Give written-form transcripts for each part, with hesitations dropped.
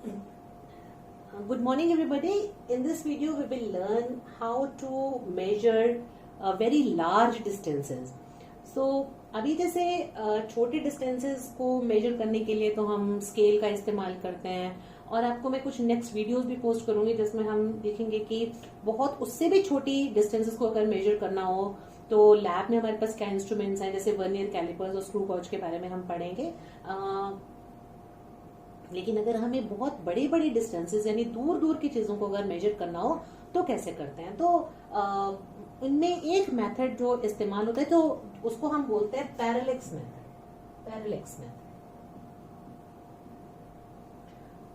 Good morning, everybody. In this video, we will learn how to measure very large distances. So, अभी जैसे छोटे distances को major करने के लिए तो हम स्केल का इस्तेमाल करते हैं, और आपको मैं कुछ नेक्स्ट वीडियोस भी पोस्ट करूंगी जिसमें हम देखेंगे कि बहुत उससे भी छोटी डिस्टेंसेस को अगर मेजर करना हो तो लैब में हमारे पास क्या इंस्ट्रूमेंट्स हैं, जैसे वर्नियर कैलिपर्स और स्क्रू गॉज के बारे में हम पढ़ेंगे। लेकिन अगर हमें बहुत बड़े बड़े डिस्टेंसेस यानी दूर दूर की चीजों को अगर मेजर करना हो तो कैसे करते हैं? तो इनमें एक मेथड जो इस्तेमाल होता है तो उसको हम बोलते हैं पैरेलेक्स मेथड। Parallax method.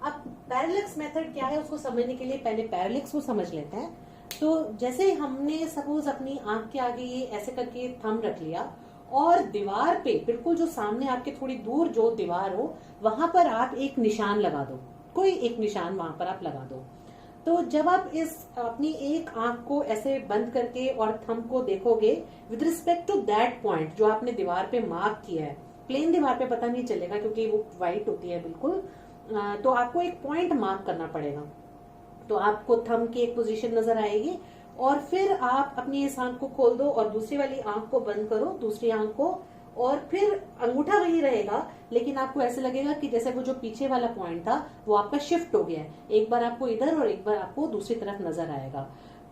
अब पैरेलेक्स मेथड क्या है उसको समझने के लिए पहले पैरेलेक्स को समझ लेते हैं। तो जैसे हमने सपोज अपनी आंख के आगे ये ऐसे करके थंब रख लिया और दीवार पे बिल्कुल जो सामने आपके थोड़ी दूर जो दीवार हो वहां पर आप एक निशान लगा दो, कोई एक निशान वहां पर आप लगा दो। तो जब आप इस अपनी एक आंख को ऐसे बंद करके और थंब को देखोगे with respect to that point जो आपने दीवार पे मार्क किया है, प्लेन दीवार पे पता नहीं चलेगा क्योंकि वो व्हाइट होती है बिल्कुल, तो आपको एक पॉइंट मार्क करना पड़ेगा। तो आपको थंब की एक पोजीशन नजर आएगी और फिर आप अपनी इस आंख को खोल दो और दूसरी वाली आंख को बंद करो, दूसरी आंख को, और फिर अंगूठा वही रहेगा लेकिन आपको ऐसे लगेगा कि जैसे वो जो पीछे वाला पॉइंट था वो आपका शिफ्ट हो गया है। एक बार आपको इधर और एक बार आपको दूसरी तरफ नजर आएगा।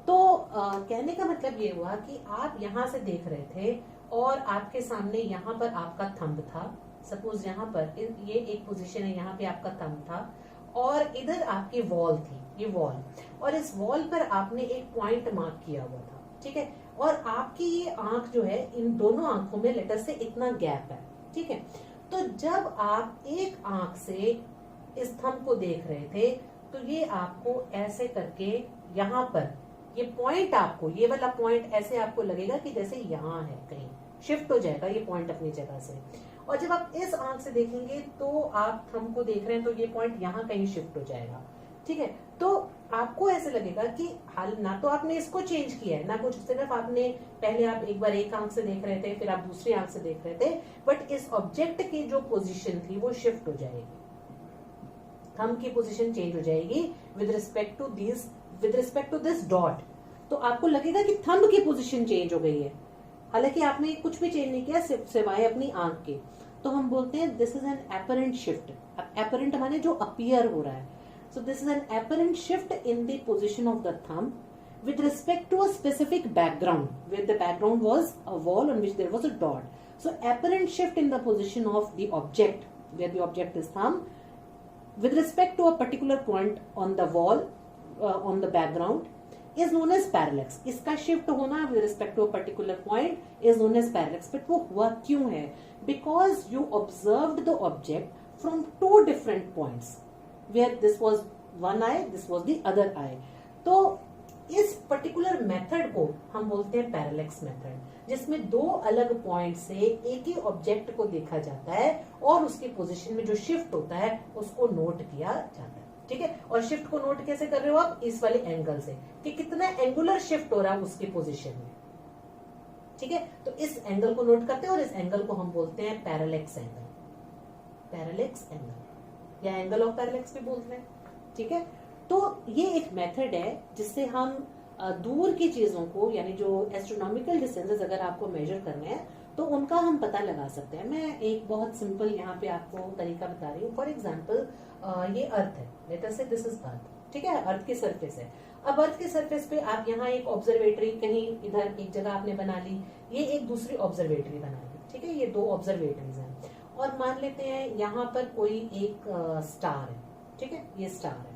तो कहने का मतलब ये हुआ कि आप यहाँ से देख रहे थे और आपके सामने यहाँ पर आपका थंब था। सपोज यहाँ पर ये एक पोजीशन है, यहाँ पे आपका थंब था और इधर आपकी वॉल थी, ये वॉल, और इस वॉल पर आपने एक पॉइंट मार्क किया हुआ था, ठीक है। और आपकी ये आंख जो है, इन दोनों आंखों में लेटर से इतना गैप है, ठीक है। तो जब आप एक आंख से इस थंब को देख रहे थे तो ये आपको ऐसे करके यहाँ पर ये पॉइंट, आपको ये वाला पॉइंट ऐसे आपको लगेगा कि जैसे यहाँ है, कहीं शिफ्ट हो जाएगा ये पॉइंट अपनी जगह से। और जब आप इस आंख से देखेंगे तो आप थंब को देख रहे हैं तो ये पॉइंट यहाँ कहीं शिफ्ट हो जाएगा, ठीक है। तो आपको ऐसे लगेगा कि हाल ना तो आपने इसको चेंज किया है ना कुछ, सिर्फ आपने पहले आप एक बार एक आंख से देख रहे थे फिर आप दूसरी आंख से देख रहे थे, बट इस ऑब्जेक्ट की जो पोजीशन थी वो शिफ्ट हो जाएगी, थंब की पोजीशन चेंज हो जाएगी with respect to this dot. तो आपको लगेगा कि थंब की पोजीशन चेंज हो गई है, हालांकि आपने कुछ भी चेंज नहीं किया सिवाय अपनी आंख के। तो हम बोलते हैं this is an apparent shift. Apparent माने जो अपीयर हो रहा है। So this is an apparent shift in the position of the thumb with respect to a specific background, where the background was a wall on which there was a dot. So apparent shift in the position of the object, where the object is thumb, with respect to a particular point on the wall, on the background, is known as parallax. इसका shift होना with respect to a particular point is known as parallax. But वो हुआ क्यों है? Because you observed the object from two different points. Where this was one eye, this was the other eye. तो इस particular method को हम बोलते हैं पैरेलेक्स मेथड, जिसमें दो अलग पॉइंट से एक ही ऑब्जेक्ट को देखा जाता है और उसकी पोजीशन में जो शिफ्ट होता है उसको नोट किया जाता है, ठीक है। और शिफ्ट को नोट कैसे कर रहे हो आप? इस वाले एंगल से, कि कितना एंगुलर शिफ्ट हो रहा है उसकी पोजीशन में, ठीक है। तो इस एंगल को नोट करते हैं और इस एंगल को हम बोलते हैं पैरेलेक्स एंगल, पैरेलेक्स एंगल या एंगल ऑफ पैरेलेक्स भी बोलते हैं, ठीक है। तो ये एक मेथड है जिससे हम दूर की चीजों को, यानी जो एस्ट्रोनॉमिकल डिस्टेंसेस अगर आपको मेजर करने हैं तो उनका हम पता लगा सकते हैं। मैं एक बहुत सिंपल यहाँ पे आपको तरीका बता रही हूँ। फॉर एग्जाम्पल ये अर्थ है, लेट अस से दिस इज अर्थ, ठीक है। अर्थ की सरफेस है। अब अर्थ की सरफेस पे आप यहाँ एक ऑब्जर्वेटरी कहीं इधर एक जगह आपने बना ली, ये एक दूसरी ऑब्जर्वेटरी बना ली, ठीक है। ये दो ऑब्जर्वेटरीज हैं और मान लेते हैं यहाँ पर कोई एक स्टार है, ठीक है, ये स्टार है।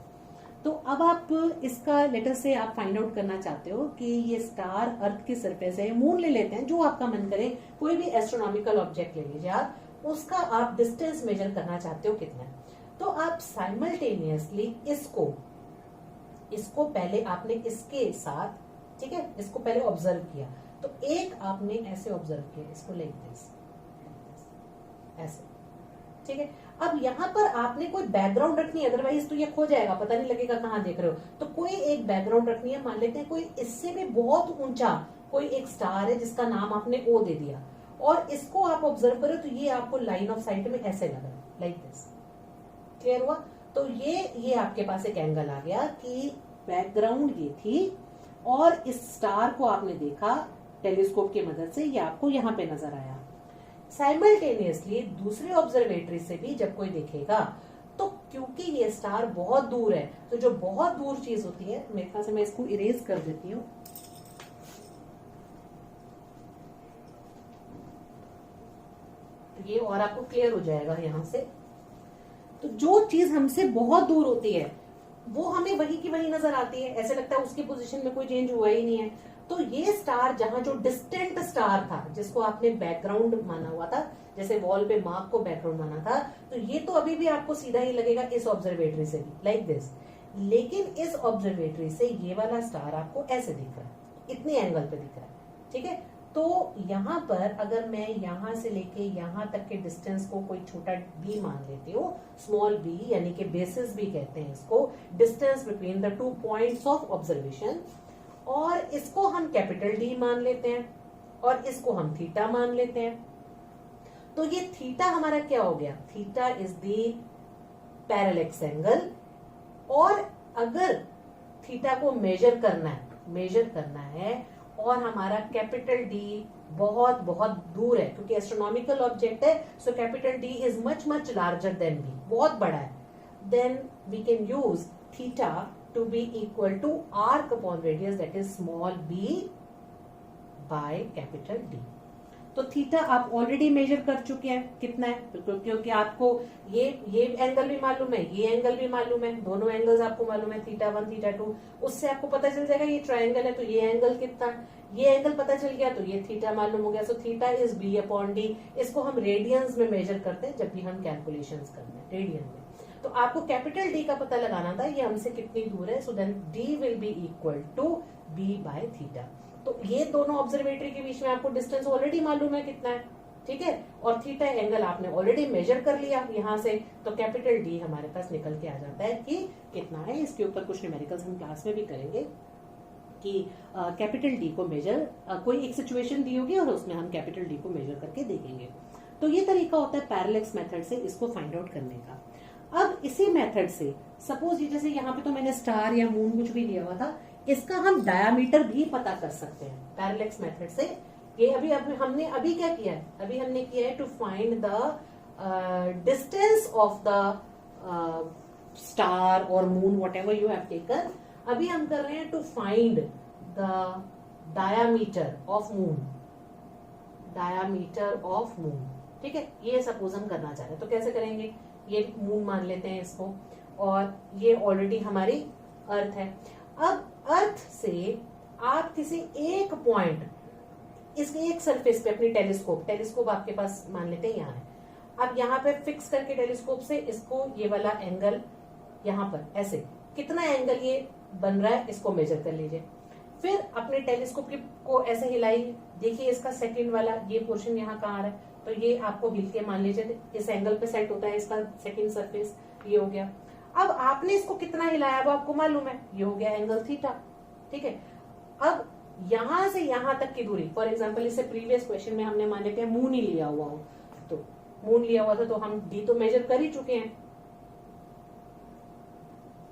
तो अब आप इसका लेटर से आप फाइंड आउट करना चाहते हो कि ये स्टार अर्थ की सरफेस है, मून ले लेते हैं, जो आपका मन करे, कोई भी एस्ट्रोनॉमिकल ऑब्जेक्ट ले लीजिए आप, उसका आप डिस्टेंस मेजर करना चाहते हो कितना है। तो आप साइमल्टेनियसली इसको पहले आपने इसके साथ, ठीक है, इसको पहले ऑब्जर्व किया। तो एक आपने ऐसे ऑब्जर्व किया, इसको लाइक दिस, ऐसे, ठीक है। अब यहाँ पर आपने कोई बैकग्राउंड रखनी है, अदरवाइज तो ये खो जाएगा, पता नहीं लगेगा कहाँ देख रहे हो। तो कोई एक बैकग्राउंड रखनी है, मान लेते हैं कोई इससे भी बहुत ऊंचा कोई एक स्टार है जिसका नाम आपने ओ दे दिया, और इसको आप ऑब्जर्व करो तो ये आपको लाइन ऑफ साइट में ऐसे लग रहा है, लाइक दिस। क्लियर हुआ? तो तो ये आपके पास एक एंगल आ गया कि बैकग्राउंड ये थी और इस स्टार को आपने देखा टेलीस्कोप की मदद से, ये आपको यहाँ पे नजर आया। साइमल्टेनियसली दूसरे ऑब्जर्वेटरी से भी जब कोई देखेगा तो क्योंकि ये स्टार बहुत दूर है, तो जो बहुत दूर चीज होती है, मेरे ख्याल से मैं इसको इरेज कर देती हूँ, ये और आपको क्लियर हो जाएगा यहां से। तो जो चीज हमसे बहुत दूर होती है वो हमें वही की वही नजर आती है, ऐसे लगता है उसकी पोजीशन में कोई चेंज हुआ ही नहीं है। तो ये स्टार जहां जो डिस्टेंट स्टार था जिसको आपने बैकग्राउंड माना हुआ था, जैसे वॉल पे मार्क को बैकग्राउंड माना था, तो ये तो अभी भी आपको सीधा ही लगेगा इस ऑब्जर्वेटरी से भी, लाइक दिस। लेकिन इस ऑब्जर्वेटरी से ये वाला स्टार आपको ऐसे दिख रहा है, इतने एंगल पे दिख रहा है, ठीक है। तो यहाँ पर अगर मैं यहाँ से लेके यहाँ तक के डिस्टेंस को कोई छोटा b मान लेती हूँ, स्मॉल b, यानी कि बेसिस भी कहते हैं इसको, distance between the 2 points of observation, और इसको हम कैपिटल D मान लेते हैं और इसको हम थीटा मान लेते हैं। तो ये थीटा हमारा क्या हो गया, theta is the parallax angle. और अगर थीटा को मेजर करना है और हमारा कैपिटल D बहुत बहुत दूर है, क्योंकि एस्ट्रोनॉमिकल ऑब्जेक्ट है, so capital D is much much larger than B, बहुत बड़ा है, then we can use theta to be equal to arc upon radius, that is small b by capital D। तो थीटा आप already major कर चुके हैं, कितना है, क्योंकि आपको ये एंगल भी मालूम है, ये एंगल भी मालूम है, दोनों एंगल्स आपको मालूम है, थीटा 1 थीटा 2, उससे आपको पता चल जाएगा ये ट्रायंगल है तो ये एंगल कितना, ये एंगल पता चल गया तो ये थीटा मालूम हो गया। So theta is b upon d। इसको हम रेडियंस में मेजर करते हैं जब भी हम कैलकुलेशंस करते हैं रेडियन में। तो आपको कैपिटल D का पता लगाना था, ये हमसे कितनी दूर है, so then D will be equal to b by theta. तो ये दोनों ऑब्जर्वेटरी के बीच में आपको डिस्टेंस ऑलरेडी मालूम है कितना है, ठीक है, और थीटा एंगल आपने ऑलरेडी मेजर कर लिया यहाँ से, तो कैपिटल D हमारे पास निकल के आ जाता है कि कितना है। इसके ऊपर कुछ न्यूमेरिकल्स हम क्लास में भी करेंगे कि कैपिटल D को मेजर, कोई एक सिचुएशन दी होगी और उसमें हम कैपिटल D को मेजर करके देखेंगे। तो ये तरीका होता है पैरेलैक्स मेथड से इसको फाइंड आउट करने का। अब इसी मेथड से सपोज ये जैसे यहाँ पे तो मैंने स्टार या मून कुछ भी लिया हुआ था, इसका हम डायामीटर भी पता कर सकते हैं पैरेलैक्स मेथड से। ये हमने अभी क्या किया है, अभी हमने किया है to find the distance of the star और moon, whatever you have taken. अभी हम कर रहे हैं to find the diameter of moon, diameter of moon, ठीक है। ये सपोज हम करना चाह रहे हैं, तो कैसे करेंगे, ये मून मान लेते हैं इसको, और ये ऑलरेडी हमारी अर्थ है। अब अर्थ से आप किसी एक पॉइंट, इसके एक सरफेस पे अपनी टेलीस्कोप आपके पास मान लेते हैं यहाँ है, अब यहाँ पे फिक्स करके टेलीस्कोप से इसको, ये वाला एंगल यहाँ पर ऐसे कितना एंगल ये बन रहा है इसको मेजर कर लीजिए। फिर अपने टेलीस्कोप को ऐसे हिलाइए, देखिए इसका सेकंड वाला ये पोर्शन यहाँ कहाँ आ रहा है, तो ये आपको हिल के मान लीजिए इस एंगल पे सेट होता है इसका सेकंड सरफेस, ये हो गया। अब आपने इसको कितना हिलाया वो आपको मालूम है, ये हो गया एंगल थीटा, ठीक है। अब यहां से यहां तक की दूरी, फॉर एग्जांपल इससे प्रीवियस क्वेश्चन में हमने मान लेते हैं मून ही लिया हुआ हो, तो मून लिया हुआ था तो हम डी तो मेजर कर ही चुके हैं,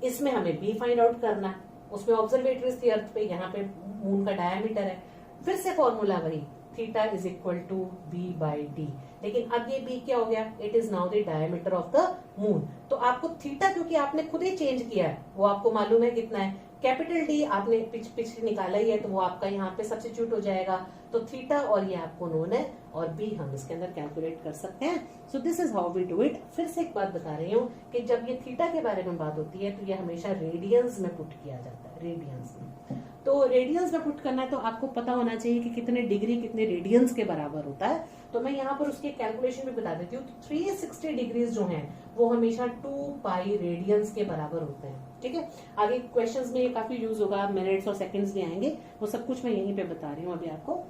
इसमें हमें बी फाइंड आउट करना है, उसमें ऑब्जर्वेटरीज थी अर्थ पे, यहाँ पे मून का डायमीटर है, फिर से फॉर्मूला वही, theta is equal to B by D. लेकिन अब ये बी क्या हो गया, it is now the diameter of the moon. तो आपको थीटा, क्योंकि आपने खुद ही चेंज किया है, वो आपको मालूम है कितना है, कैपिटल डी आपने पिछ निकाला ही है, तो वो आपका यहाँ पे सब्स्टिट्यूट हो जाएगा, तो थीटा और ये आपको नोन है, और बी हम इसके अंदर कैलकुलेट कर सकते हैं। So this is how we do it. फिर से एक बात बता रही हूँ कि जब ये थीटा के बारे में बात होती है तो ये हमेशा रेडियंस में पुट किया जाता है, रेडियंस में। तो रेडियंस में पुट करना है तो आपको पता होना चाहिए कि कितने डिग्री कितने रेडियंस के बराबर होता है। तो मैं यहाँ पर उसके कैलकुलेशन भी बता देती हूँ। तो 360 डिग्रीज जो हैं वो हमेशा 2 पाई रेडियंस के बराबर होते हैं, ठीक है। आगे क्वेश्चंस में ये काफी यूज होगा, मिनट्स और सेकंड्स भी आएंगे, वो सब कुछ मैं यहीं पे बता रही हूँ अभी आपको।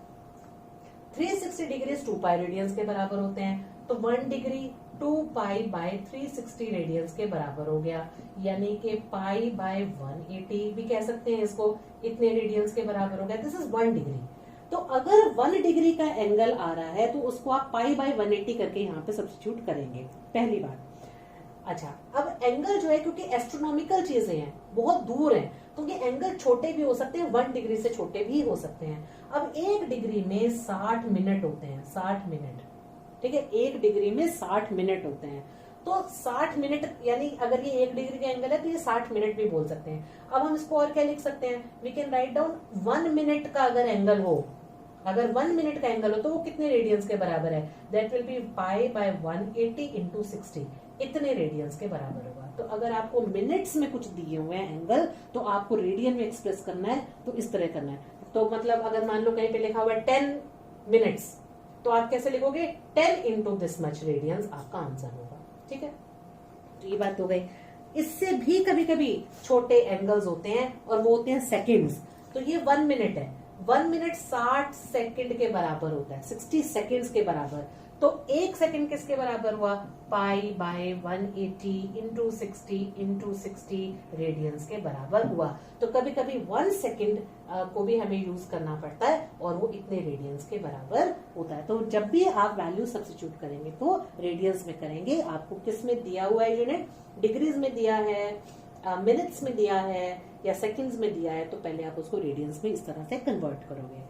360 डिग्रीज 2 पाई रेडियंस के बराबर होते हैं, तो 1 डिग्री 2 पाई बाय 360 रेडियंस के बराबर हो गया, यानी कि पाई बाय 180 भी कह सकते हैं इसको, इतने रेडियंस के बराबर हो गया। This is 1 degree. तो अगर 1 डिग्री का एंगल आ रहा है तो उसको आप पाई बाय 180 करके यहाँ पे सब्स्टिट्यूट करेंगे, पहली बात। अच्छा, अब एंगल जो है, क्योंकि एस्ट्रोनॉमिकल चीजें हैं, बहुत दूर हैं, क्योंकि एंगल छोटे भी हो सकते हैं, 1 डिग्री से छोटे भी हो सकते हैं। अब 1 डिग्री में 60 मिनट होते हैं, 60 मिनट, ठीक है, 1 डिग्री में 60 मिनट होते हैं। तो 60 मिनट यानी अगर ये 1 डिग्री का एंगल है तो ये 60 मिनट भी बोल सकते हैं। अब हम इसको और क्या लिख सकते हैं, we can write down 1 minute का अगर एंगल हो, अगर 1 मिनट का एंगल हो तो वो कितने रेडियंस के बराबर है, that will be pi by 180 into 60, इतने रेडियंस के बराबर होगा। तो अगर आपको मिनट्स में कुछ दिए हुए हैं एंगल, तो आपको रेडियन में एक्सप्रेस करना है, तो इस तरह करना है। तो मतलब अगर मान लो कहीं पे लिखा हुआ है 10 मिनट्स, तो आप कैसे लिखोगे, 10 इंटू दिस मच रेडियंस आपका आंसर होगा, ठीक है। तो ये बात हो गई। इससे भी कभी कभी छोटे एंगल्स होते हैं और वो होते हैं सेकेंड्स। तो ये 1 मिनट है, 1 मिनट 60 सेकंड के बराबर होता है, 60 सेकेंड्स के बराबर। तो 1 सेकंड किसके बराबर हुआ, पाई बाय 180 इंटू 60 रेडियंस के बराबर हुआ। तो कभी कभी 1 सेकंड को भी हमें यूज करना पड़ता है और वो इतने रेडियंस के बराबर होता है। तो जब भी आप वैल्यू सब्स्टिट्यूट करेंगे तो रेडियंस में करेंगे। आपको किस में दिया हुआ है यूनिट, डिग्रीज में दिया है, मिनट्स में दिया है या सेकंड्स में दिया है, तो पहले आप उसको रेडियंस में इस तरह से कन्वर्ट करोगे।